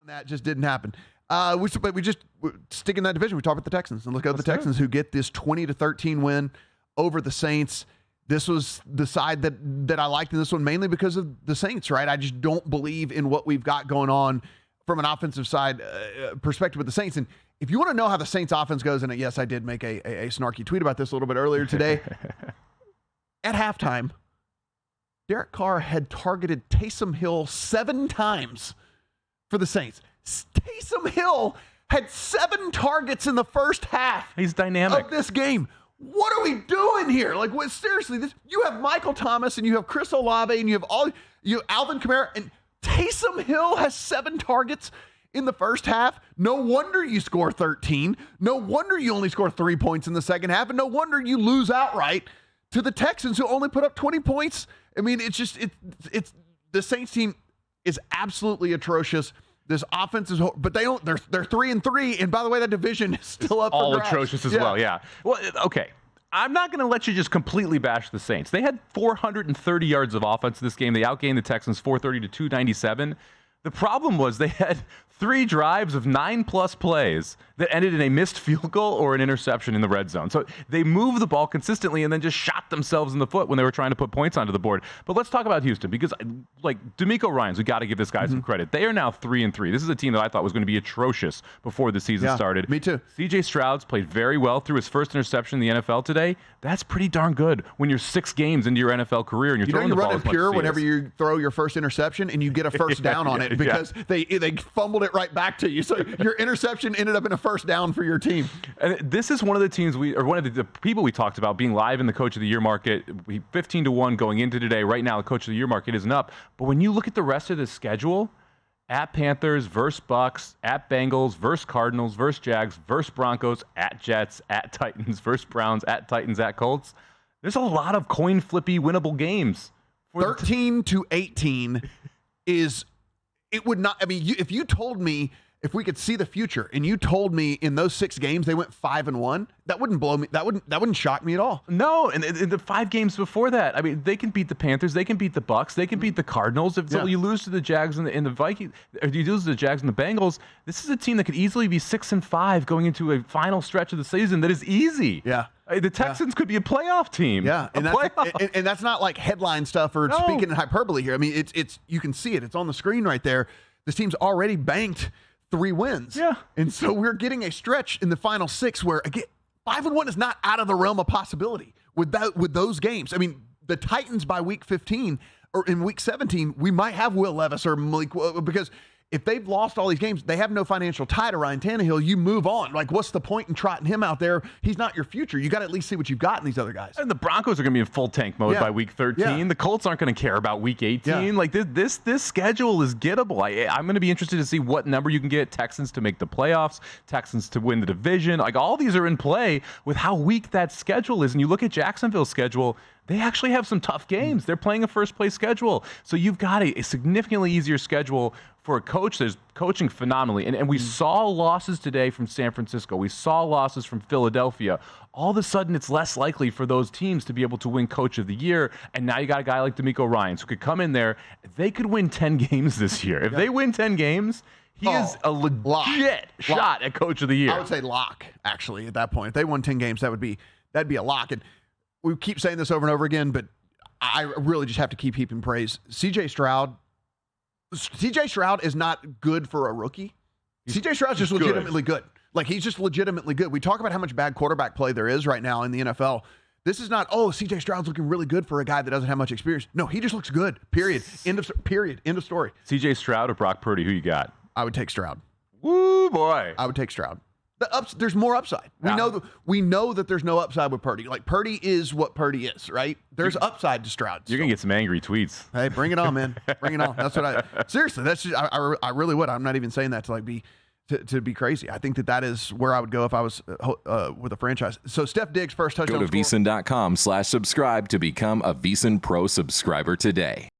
That just didn't happen. We just stick in that division. We talk about the Texans and look at the Texans who get this 20-13 win over the Saints. This was the side that I liked in this one mainly because of the Saints, right? I just don't believe in what we've got going on from an offensive side perspective with the Saints. And if you want to know how the Saints offense goes, and yes, I did make a snarky tweet about this a little bit earlier today. At halftime, Derek Carr had targeted Taysom Hill 7 times for the Saints. Taysom Hill had 7 targets in the first half. He's dynamic of this game. What are we doing here? Like, what? Seriously, you have Michael Thomas and you have Chris Olave and you have Alvin Kamara, and Taysom Hill has 7 targets in the first half. No wonder you score 13. No wonder you only score 3 points in the second half, and no wonder you lose outright to the Texans, who only put up 20 points. I mean, it's the Saints team is absolutely atrocious. This offense is, but they're 3-3, and by the way, that division is still up all for grabs. Atrocious as well. Yeah. Well, okay. I'm not going to let you just completely bash the Saints. They had 430 yards of offense in this game. They outgained the Texans 430 to 297. The problem was they had 3 drives of 9+ plays that ended in a missed field goal or an interception in the red zone. So they moved the ball consistently and then just shot themselves in the foot when they were trying to put points onto the board. But let's talk about Houston, because like Demeco Ryans, we got to give this guy some credit. They are now 3-3. This is a team that I thought was going to be atrocious before the season started. Me too. CJ Stroud's played very well through his first interception in the NFL today. That's pretty darn good when you're 6 games into your NFL career and you're throwing the ball as much as pure whenever you throw your first interception and you get a first down on it because they fumbled it right back to you. So your interception ended up in a first down for your team. And this is one of the teams one of the people we talked about being live in the Coach of the Year market. 15-1 going into today. Right now, the Coach of the Year market isn't up. But when you look at the rest of the schedule, at Panthers versus Bucks, at Bengals versus Cardinals versus Jags versus Broncos, at Jets, at Titans versus Browns, at Titans, at Colts, there's a lot of coin flippy winnable games. 13-18 is, it would not, I mean, if you told me, if we could see the future and you told me in those 6 games they went 5-1, that wouldn't blow me. That wouldn't shock me at all. No, and the 5 games before that, I mean, they can beat the Panthers, they can beat the Bucks, they can beat the Cardinals. If so you lose to the Jags and the Vikings, or you lose to the Jags and the Bengals, this is a team that could easily be 6-5 going into a final stretch of the season that is easy. Yeah. The Texans could be a playoff team. Yeah, and that's not like headline stuff or speaking in hyperbole here. I mean, it's you can see it. It's on the screen right there. This team's already banked 3 wins. Yeah. And so we're getting a stretch in the final 6 where, again, 5-1 is not out of the realm of possibility with those games. I mean, the Titans by week 15 or in week 17, we might have Will Levis or Malik, because if they've lost all these games, they have no financial tie to Ryan Tannehill. You move on. Like, what's the point in trotting him out there? He's not your future. You got to at least see what you've got in these other guys. And the Broncos are going to be in full tank mode by week 13. Yeah. The Colts aren't going to care about week 18. Yeah. Like, this schedule is gettable. I'm going to be interested to see what number you can get. Texans to make the playoffs, Texans to win the division. Like, all these are in play with how weak that schedule is. And you look at Jacksonville's schedule, they actually have some tough games. They're playing a first-place schedule. So you've got a significantly easier schedule for a coach that's coaching phenomenally. And we saw losses today from San Francisco. We saw losses from Philadelphia. All of a sudden, it's less likely for those teams to be able to win Coach of the Year. And now you got a guy like Demeco Ryans who could come in there. They could win 10 games this year. If they win 10 games, he is a legit shot at Coach of the Year. I would say lock, actually, at that point. If they won 10 games, that'd be a lock. And we keep saying this over and over again, but I really just have to keep heaping praise. CJ Stroud is not good for a rookie. CJ Stroud's just legitimately good. Like, he's just legitimately good. We talk about how much bad quarterback play there is right now in the NFL. This is not, CJ Stroud's looking really good for a guy that doesn't have much experience. No, he just looks good. Period. End of story. CJ Stroud or Brock Purdy, who you got? I would take Stroud. Woo, boy. I would take Stroud. There's more upside. We know that there's no upside with Purdy. Like, Purdy is what Purdy is, right? There's upside to Stroud. You're gonna get some angry tweets. Hey, bring it on, man. Bring it on. That's what seriously. That's just, I really would. I'm not even saying that to like be crazy. I think that is where I would go if I was with a franchise. So Steph Diggs first touchdown. Go to VSiN.com/subscribe to become a VSiN Pro subscriber today.